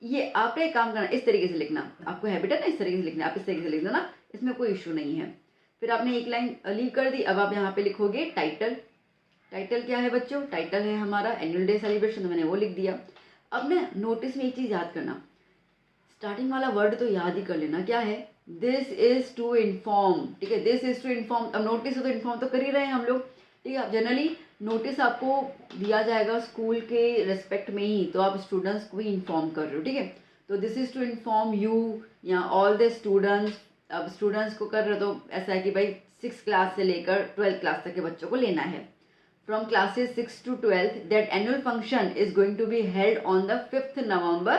ये आपने एक काम करना, इस तरीके से लिखना, आपको हैबिट है ना इस तरीके से लिखना, आप इस तरीके से लिख दो ना, इसमें कोई इशू नहीं है। फिर आपने एक लाइन लीव कर दी, अब आप यहाँ पे लिखोगे टाइटल। टाइटल क्या है बच्चों, टाइटल है हमारा एनुअल डे सेलिब्रेशन, तो मैंने वो लिख दिया। अब ना नोटिस में एक चीज़ याद करना, स्टार्टिंग वाला वर्ड तो याद ही कर लेना, क्या है, दिस इज टू इन्फॉर्म, ठीक है, दिस इज टू इन्फॉर्म। अब नोटिस है तो इन्फॉर्म तो कर ही रहे हैं हम लोग, ठीक है। अब जनरली नोटिस आपको दिया जाएगा स्कूल के रेस्पेक्ट में ही, तो आप स्टूडेंट्स को ही इन्फॉर्म कर रहे हो, ठीक है। तो this is to inform you या ऑल द स्टूडेंट्स। अब स्टूडेंट्स को कर रहे हो तो ऐसा है कि भाई 6th क्लास से लेकर 12th क्लास तक के बच्चों को लेना है। From classes 6 to 12th that annual function is going to be held on the 5th November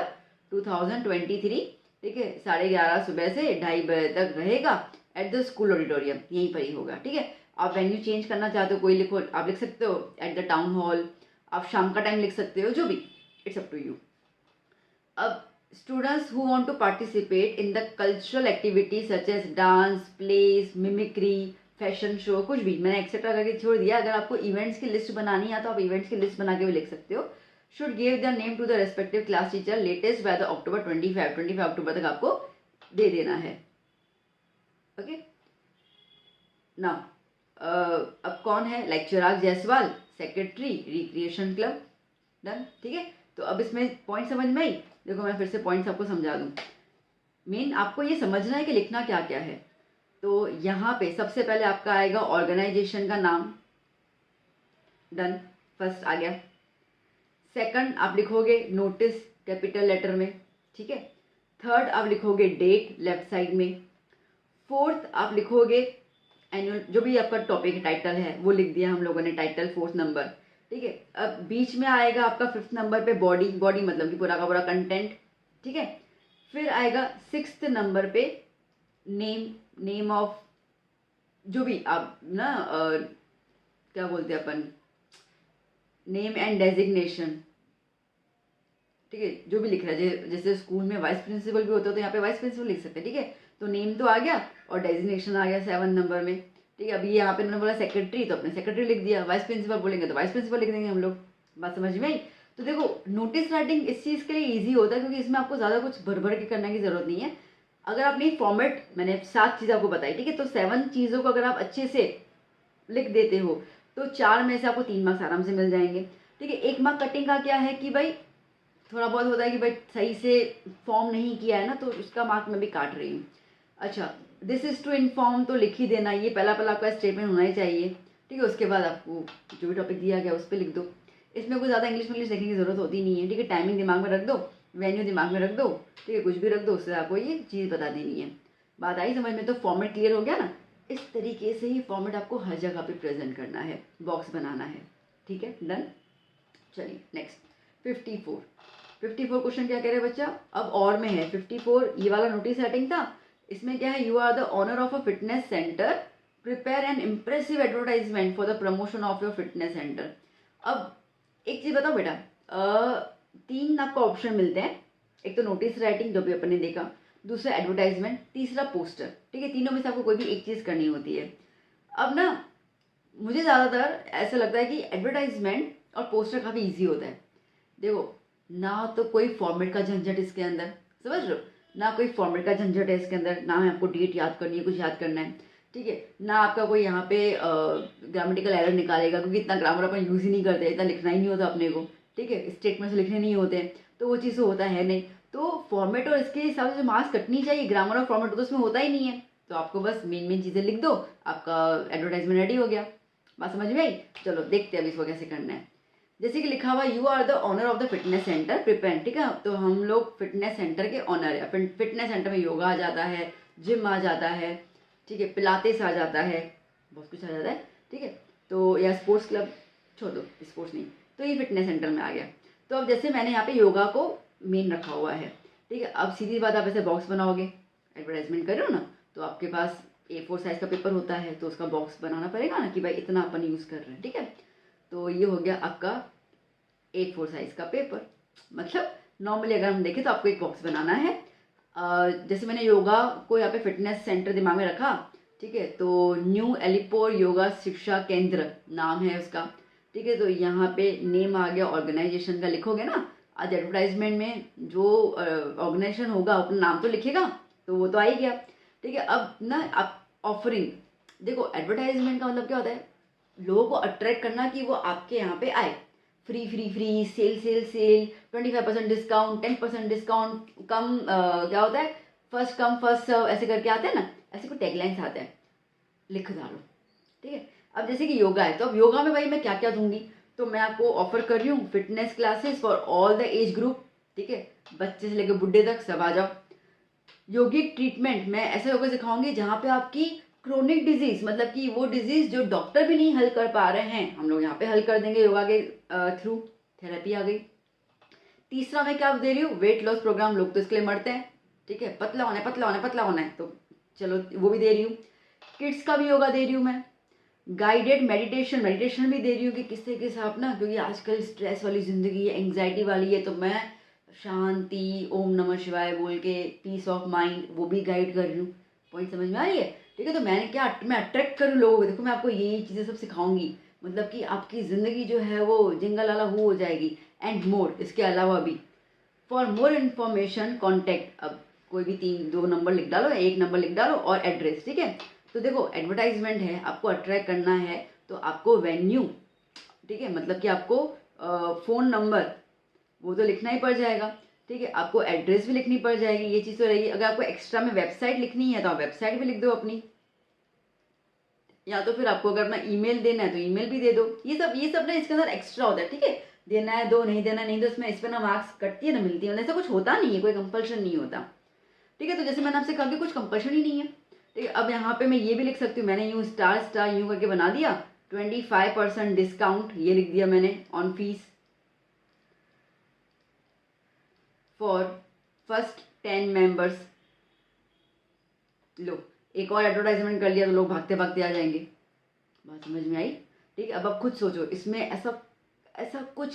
2023, ठीक है, 11:30 सुबह से 2:30 बजे तक रहेगा एट द स्कूल ऑडिटोरियम, यहीं पर ही होगा, ठीक है। आप वेन्यू चेंज करना चाहते हो, कोई लिखो, आप लिख सकते हो एट द टाउन हॉल, आप शाम का टाइम लिख सकते हो, जो भी, इट्स अप टू यू। अब students who want to participate in the cultural activities such as dance, plays, mimicry, fashion show, कुछ भी मैंने एक्सेट्रा करके छोड़ दिया। अगर आपको इवेंट्स की लिस्ट बनानी है तो आप इवेंट्स की लिस्ट बना के भी लिख सकते हो। Should give the name to the respective class teacher latest by the October 25 अक्टूबर तक आपको दे देना है। ओके नाउ अब कौन है, like Chirag Jaiswal, secretary recreation club, done. ठीक है, तो अब इसमें पॉइंट समझ में आई। देखो मैं फिर से पॉइंट्स आपको समझा दूं। मेन आपको ये समझना है कि लिखना क्या क्या है। तो यहाँ पे सबसे पहले आपका आएगा ऑर्गेनाइजेशन का नाम, डन, फर्स्ट आ गया। सेकंड आप लिखोगे नोटिस कैपिटल लेटर में, ठीक है। थर्ड आप लिखोगे डेट लेफ्ट साइड में। फोर्थ आप लिखोगे एनुअल, जो भी आपका टॉपिक टाइटल है वो लिख दिया हम लोगों ने, टाइटल 4th नंबर, ठीक है। अब बीच में आएगा आपका 5th नंबर पे बॉडी, बॉडी मतलब कि पूरा का पूरा कंटेंट, ठीक है। फिर आएगा 6th नंबर पे नेम, नेम ऑफ जो भी आप ना क्या बोलते हैं अपन, नेम एंड डेजिग्नेशन, ठीक है, जो भी लिख रहा है। जैसे स्कूल में वाइस प्रिंसिपल भी होता है तो यहाँ पे वाइस प्रिंसिपल लिख सकते हैं, ठीक है। तो नेम तो आ गया और डेजिग्नेशन आ गया 7 नंबर में, ठीक है। अभी यहाँ पे उन्होंने बोला सेक्रेटरी तो अपने सेक्रेटरी लिख दिया, वाइस प्रिंसिपल बोलेंगे तो वाइस प्रिंसिपल लिख देंगे हम लोग। बात समझ में आई। तो देखो नोटिस राइटिंग इस चीज़ के लिए ईजी होता है क्योंकि इसमें आपको ज़्यादा कुछ भर भर के करने की ज़रूरत नहीं है। अगर आपने फॉर्मेट, मैंने 7 चीज़ आपको बताई, ठीक है, तो 7 चीज़ों को अगर आप अच्छे से लिख देते हो तो 4 में से आपको 3 मार्क्स आराम से मिल जाएंगे, ठीक है। 1 मार्क कटिंग का क्या है कि भाई थोड़ा बहुत होता है कि भाई सही से फॉर्म नहीं किया है ना, तो उसका मार्क मैं भी काट रही हूँ। अच्छा, दिस इज़ टू इन्फॉर्म तो लिख ही देना, ये पहला आपका स्टेटमेंट होना ही चाहिए, ठीक है। उसके बाद आपको जो भी टॉपिक दिया गया उस पर लिख दो। इसमें कोई ज़्यादा इंग्लिश लिखने की ज़रूरत होती नहीं है, ठीक है। टाइमिंग दिमाग में रख दो, वेन्यू दिमाग में रख दो, ठीक है, कुछ भी रख दो, उससे आपको ये चीज़ बता देनी है। बात आई समझ में। तो फॉर्मेट क्लियर हो गया ना। इस तरीके से ही फॉर्मेट आपको हर जगह पे प्रेजेंट करना है, बॉक्स बनाना है, ठीक है, डन। चलिए नेक्स्ट 54 क्वेश्चन क्या कह रहे हैं बच्चा, अब और में है 54, ये वाला नोटिस सेटिंग था। इसमें क्या है, you are the owner of a fitness centre, prepare an impressive advertisement for the promotion of your fitness centre. अब एक चीज़ बताओ बेटा, 3 आपको ऑप्शन मिलते हैं, एक तो नोटिस राइटिंग जो भी अपन ने देखा, दूसरा एडवर्टाइजमेंट, तीसरा पोस्टर, ठीक है। तीनों में से आपको कोई भी एक चीज़ करनी होती है। अब ना मुझे ज़्यादातर ऐसा लगता है कि एडवर्टाइजमेंट और पोस्टर काफ़ी ईजी होता है। देखो ना तो कोई फॉर्मेट का झंझट इसके अंदर, समझ रहे हो, ना कोई फॉर्मेट का झंझट है इसके अंदर, ना है आपको डेट याद करनी है, कुछ याद करना है, ठीक है। ना आपका कोई यहाँ पे ग्रामेटिकल एरर निकालेगा क्योंकि इतना ग्रामर अपन यूज़ ही नहीं करते, इतना लिखना ही नहीं होता अपने को, ठीक है। स्टेटमेंट्स लिखने नहीं होते हैं तो वो चीज़ होता है नहीं। तो फॉर्मेट और इसके हिसाब से जो मार्क्स कटनी चाहिए, ग्रामर और फॉर्मेट तो उसमें होता ही नहीं है। तो आपको बस मेन मेन चीज़ें लिख दो, आपका एडवर्टाइजमेंट रेडी हो गया। बात समझ में आई। चलो देखते हैं अब इसको कैसे करना है। जैसे कि लिखा हुआ you are the owner of the fitness centre prepare, ठीक है। तो हम लोग फिटनेस सेंटर के ऑनर है। फिटनेस सेंटर में योगा आ जाता है, जिम आ जाता है, ठीक है, पिलाटेस आ जाता है, बहुत कुछ आ जाता है, ठीक है। तो या स्पोर्ट्स क्लब, छोड़ दो स्पोर्ट्स नहीं, तो ये फिटनेस सेंटर में आ गया। तो अब जैसे मैंने यहाँ पे योगा को मेन रखा हुआ है, ठीक है। अब सीधी बात, आप ऐसे बॉक्स बनाओगे, एडवर्टाइजमेंट कर रहे हो ना, तो आपके पास A4 साइज का पेपर होता है तो उसका बॉक्स बनाना पड़ेगा ना कि भाई इतना अपन यूज़ कर रहे हैं, ठीक है। तो ये हो गया आपका A4 साइज का पेपर। मतलब नॉर्मली अगर हम देखें तो आपको एक बॉक्स बनाना है। जैसे मैंने योगा को यहाँ पे फिटनेस सेंटर दिमाग में रखा, ठीक है। तो न्यू एलिपोर योगा शिक्षा केंद्र नाम है उसका, ठीक है। तो यहाँ पे नेम आ गया, ऑर्गेनाइजेशन का लिखोगे ना, आज एडवर्टाइजमेंट में जो ऑर्गेनाइजेशन होगा अपना नाम तो लिखेगा, तो वो तो आ ही गया, ठीक है। अब ना आप ऑफरिंग, देखो एडवर्टाइजमेंट का मतलब क्या होता है, लोगों को अट्रैक्ट करना कि वो आपके यहाँ पे आए। Free free free, sale sale sale, 25% discount, 10% discount, कम क्या होता है, फर्स्ट कम फर्स्ट सर्व, ऐसे करके आते हैं ना, ऐसे कोई टैगलाइंस आते हैं, लिख डालो, ठीक है। अब जैसे कि योगा है, तो अब योगा में भाई मैं क्या क्या दूंगी, तो मैं आपको ऑफर कर रही हूँ fitness classes for all the age group, ठीक है, बच्चे से लेकर बुढ़े तक सब आ जाओ। योगिक ट्रीटमेंट, मैं ऐसे योगा सिखाऊंगी जहाँ पे आपकी क्रोनिक डिजीज, मतलब कि वो डिजीज जो डॉक्टर भी नहीं हल कर पा रहे हैं, हम लोग यहाँ पे हल कर देंगे योगा के थ्रू, थेरेपी आ गई। तीसरा मैं क्या दे रही हूँ, वेट लॉस प्रोग्राम, लोग तो इसके लिए मरते हैं, ठीक है, पतला होना है पतला होना है पतला होना है, तो चलो वो भी दे रही हूँ। किड्स का भी योगा दे रही हूँ मैं। गाइडेड मेडिटेशन, मेडिटेशन भी दे रही हूँ कि किस तरीके से आप ना, क्योंकि आजकल स्ट्रेस वाली ज़िंदगी है, एंग्जाइटी वाली है, तो मैं शांति ओम नमः शिवाय बोल के पीस ऑफ माइंड वो भी गाइड कर रही हूँ। पॉइंट समझ में आ रही है, ठीक है। तो मैंने क्या, मैं अट्रैक्ट करूँ लोगों को, देखो मैं आपको यही चीज़ें सब सिखाऊंगी, मतलब कि आपकी ज़िंदगी जो है वो जिंगल वाला हो जाएगी, एंड मोर, इसके अलावा भी। फॉर मोर इन्फॉर्मेशन कॉन्टैक्ट, अब कोई भी 2 नंबर लिख डालो, 1 नंबर लिख डालो और एड्रेस, ठीक है। तो देखो एडवर्टाइजमेंट है, आपको अट्रैक्ट करना है तो आपको वेन्यू, ठीक है, मतलब कि आपको फ़ोन नंबर वो तो लिखना ही पड़ जाएगा, ठीक है। आपको एड्रेस भी लिखनी पड़ जाएगी, ये चीज़ तो रहेगी। अगर आपको एक्स्ट्रा में वेबसाइट लिखनी है तो आप वेबसाइट भी लिख दो अपनी, या तो फिर आपको अगर अपना ईमेल देना है तो ईमेल भी दे दो। ये सब ना इसके अंदर एक्स्ट्रा होता है, ठीक है। देना है दो, नहीं देना नहीं दो, इसमें इस पर ना मार्क्स कटती है ना मिलती है, मतलब ऐसा कुछ होता नहीं है, कोई कंपल्शन नहीं होता, ठीक है। तो जैसे मैंने आपसे कहा कि कुछ कंपल्शन ही नहीं है, ठीक है। अब यहाँ पे मैं ये भी लिख सकती हूँ, मैंने यूँ स्टार स्टार यूँ करके बना दिया, 25% डिस्काउंट ये लिख दिया मैंने on fees for first 10 members. लो एक और एडवर्टाइजमेंट कर लिया तो लोग भागते भागते आ जाएंगे। बात समझ में आई, ठीक है। अब आप खुद सोचो, इसमें ऐसा ऐसा कुछ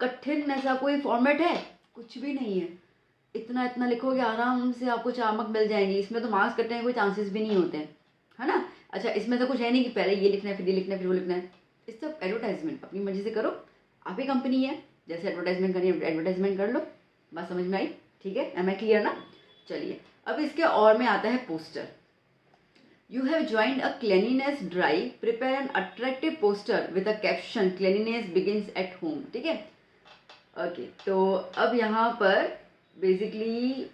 कठिन ऐसा कोई फॉर्मेट है, कुछ भी नहीं है। इतना इतना लिखोगे आराम से आपको चामक मिल जाएंगी, इसमें तो मार्क्स कटने के कोई चांसेस भी नहीं होते हैं, है ना। अच्छा इसमें तो कुछ है नहीं कि पहले ये लिखना है फिर ये लिखना है फिर वो लिखना है। इस सब एडवर्टाइजमेंट अपनी मर्जी से करो, आप ही कंपनी है, जैसे एडवर्टाइजमेंट करनी है एडवर्टाइजमेंट कर लो। बात समझ में आई, ठीक है, एम आई क्लियर ना। चलिए अब इसके और में आता है poster. You have joined a cleanliness drive. Prepare an attractive poster with a caption "Cleanliness begins at home." ठीक है, ओके। तो अब यहाँ पर बेसिकली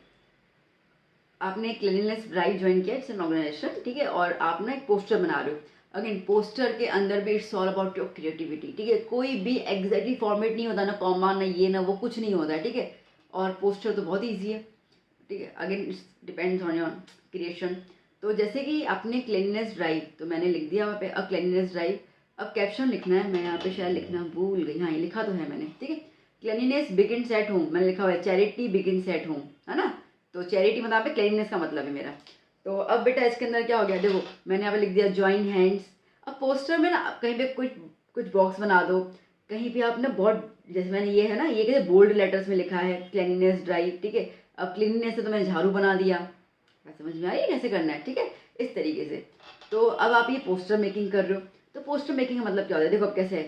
आपने क्लीनलीनेस ड्राइव ज्वाइन किया, इट्स एन ऑर्गेनाइजेशन, ठीक है, और आप ना एक पोस्टर बना रहे हो। अगेन पोस्टर के अंदर भी it's all about your creativity, ठीक है। कोई भी एग्जैक्टली फॉर्मेट नहीं होता, ना कॉमा ना ये ना वो, कुछ नहीं होता है, ठीक है। और पोस्टर तो बहुत ईजी है, ठीक है। Again it's depends on your creation. तो जैसे कि आपने क्लीनलीनेस ड्राइव तो मैंने लिख दिया वहाँ पे अ क्लीनलीनेस ड्राइव। अब कैप्शन लिखना है, मैं यहाँ पे शायद लिखना भूल गई, हाँ ये लिखा तो है मैंने, ठीक है। क्लीनलीनेस बिगिन्स एट होम, मैंने लिखा हुआ है चैरिटी बिगिन्स एट होम, है ना। तो चैरिटी मतलब यहाँ पे क्लीनलीनेस का मतलब है मेरा। तो अब बेटा इसके अंदर क्या हो गया, देखो मैंने यहाँ पे लिख दिया जॉइन हैंड्स। अब पोस्टर में ना कहीं पे कुछ कुछ बॉक्स बना दो, कहीं पे आप ना बहुत, जैसे मैंने ये है ना, ये कैसे बोल्ड लेटर्स में लिखा है क्लीनलीनेस ड्राइव, ठीक है। अब क्लीनलीनेस से तो मैंने झाड़ू बना दिया, समझ में आई कैसे करना है, ठीक है, इस तरीके से। तो अब आप ये पोस्टर मेकिंग कर रहे हो, तो पोस्टर मेकिंग का मतलब क्या होता है, देखो अब कैसे है।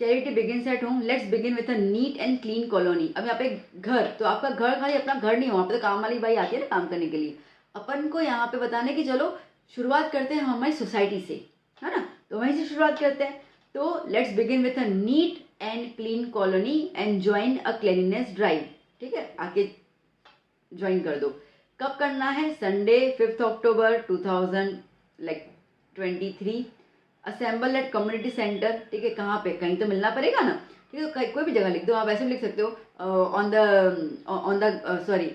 Charity begins at home, let's begin with a neat and clean colony. अब यहाँ पे घर, तो आपका घर खाली अपना घर नहीं हो, वहाँ पे तो काम वाली बाई आती है ना काम करने के लिए। अपन को यहाँ पे बताने की चलो शुरुआत करते हैं हम हमारी सोसाइटी से, है ना, तो वहीं से शुरुआत करते हैं। तो let's begin with a neat and clean colony and join a cleanliness drive, ठीक है, आके ज्वाइन कर दो। कब करना है, Sunday 5 October 2023, assemble at community centre, ठीक है। कहाँ पे, कहीं तो मिलना पड़ेगा ना, ठीक है। तो कोई भी जगह लिख दो, आप ऐसे भी लिख सकते हो on the sorry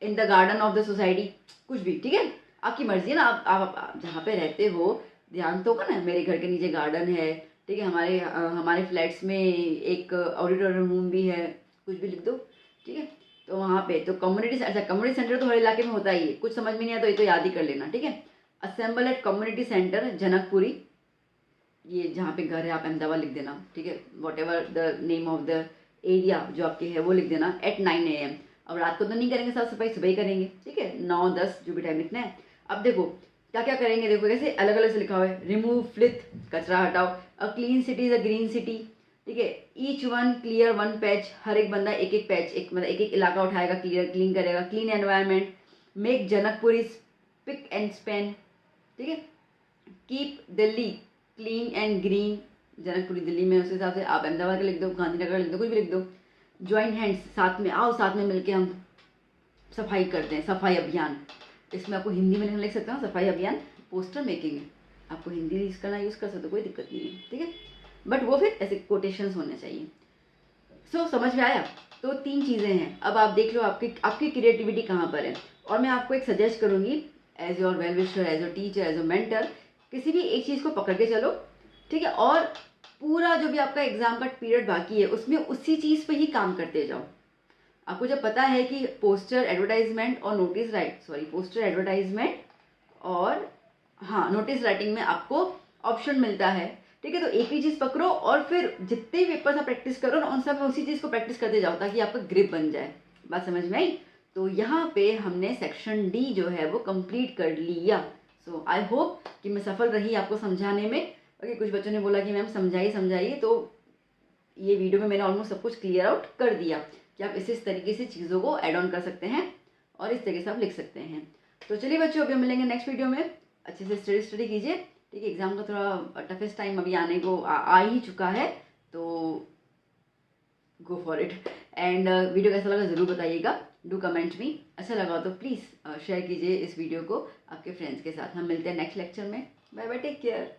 in the garden of the society, कुछ भी, ठीक है, आपकी मर्जी है ना। आप जहाँ पे रहते हो ध्यान तो होगा ना, मेरे घर के नीचे गार्डन है, ठीक है, हमारे फ्लैट्स में एक ऑडिटोरियम रूम भी है, कुछ भी लिख दो, ठीक है। तो वहाँ पे तो कम्युनिटी, अच्छा कम्युनिटी सेंटर तो हर इलाके में होता ही है, कुछ समझ में नहीं आता तो ये तो याद ही कर लेना, ठीक है। Assemble at community centre Janakpuri, ये जहाँ पे घर है आप अहमदाबाद लिख देना, ठीक है, what ever the name of the area जो आपके है वो लिख देना, एट 9 AM। अब रात को तो नहीं करेंगे साफ सफाई, सुबह ही करेंगे, ठीक है, 9-10 जो भी टाइम लिखना है। अब देखो क्या क्या करेंगे, देखो कैसे अलग अलग से लिखा हुआ है, रिमूव फ्लिथ, कचरा हटाओ, a clean city is a green city, ठीक है, each one clear one patch, हर एक बंदा एक एक पैच, एक मतलब एक एक इलाका उठाएगा, क्लियर क्लीन करेगा, clean environment, make Janakpuri spick and span, ठीक है, keep Delhi clean and green, Janakpuri Delhi में उस हिसाब से आप अहमदाबाद का लिख दो, गांधीनगर लिख दो, कुछ भी लिख दो। ज्वाइन हैंड्स, साथ में आओ, साथ में मिलके हम सफाई करते हैं, सफाई अभियान, इसमें आपको हिंदी में लिख सकते हो सफाई अभियान, पोस्टर मेकिंग है, आपको हिंदी यूज़ करना यूज़ कर सकते हो, कोई दिक्कत नहीं है, ठीक है, बट वो फिर ऐसे कोटेशंस होने चाहिए। सो समझ में आया। तो 3 चीज़ें हैं, अब आप देख लो आपकी क्रिएटिविटी कहाँ पर है। और मैं आपको एक सजेस्ट करूँगी as your well wisher, as your teacher, as your mentor, किसी भी एक चीज़ को पकड़ के चलो, ठीक है, और पूरा जो भी आपका एग्जाम का पीरियड बाकी है उसमें उसी चीज़ पे ही काम करते जाओ। आपको जब पता है कि पोस्टर एडवर्टाइजमेंट और पोस्टर एडवर्टाइजमेंट और हाँ नोटिस राइटिंग में आपको ऑप्शन मिलता है, ठीक है, तो एक ही चीज़ पकड़ो और फिर जितने पेपर्स आप प्रैक्टिस करो ना उन सब में उसी चीज़ को प्रैक्टिस करते जाओ ताकि आपका ग्रिप बन जाए। बात समझ में आई। तो यहाँ पे हमने सेक्शन डी जो है वो कंप्लीट कर लिया। सो आई होप कि मैं सफल रही आपको समझाने में। ओके, कुछ बच्चों ने बोला कि मैम समझाइए, तो ये वीडियो में मैंने ऑलमोस्ट सब कुछ क्लियर आउट कर दिया कि आप इस तरीके से चीज़ों को ऐड ऑन कर सकते हैं और इस तरीके से आप लिख सकते हैं। तो चलिए बच्चों, अभी हम मिलेंगे नेक्स्ट वीडियो में। अच्छे से स्टडी कीजिए, ठीक है। एग्ज़ाम का थोड़ा टफेस्ट टाइम अभी आने को आ ही चुका है, तो go for it. And video कैसा लगा ज़रूर बताइएगा, डू कमेंट मी। अच्छा लगा तो प्लीज़ शेयर कीजिए इस वीडियो को आपके फ्रेंड्स के साथ। हम मिलते हैं नेक्स्ट लेक्चर में। Bye bye, take care.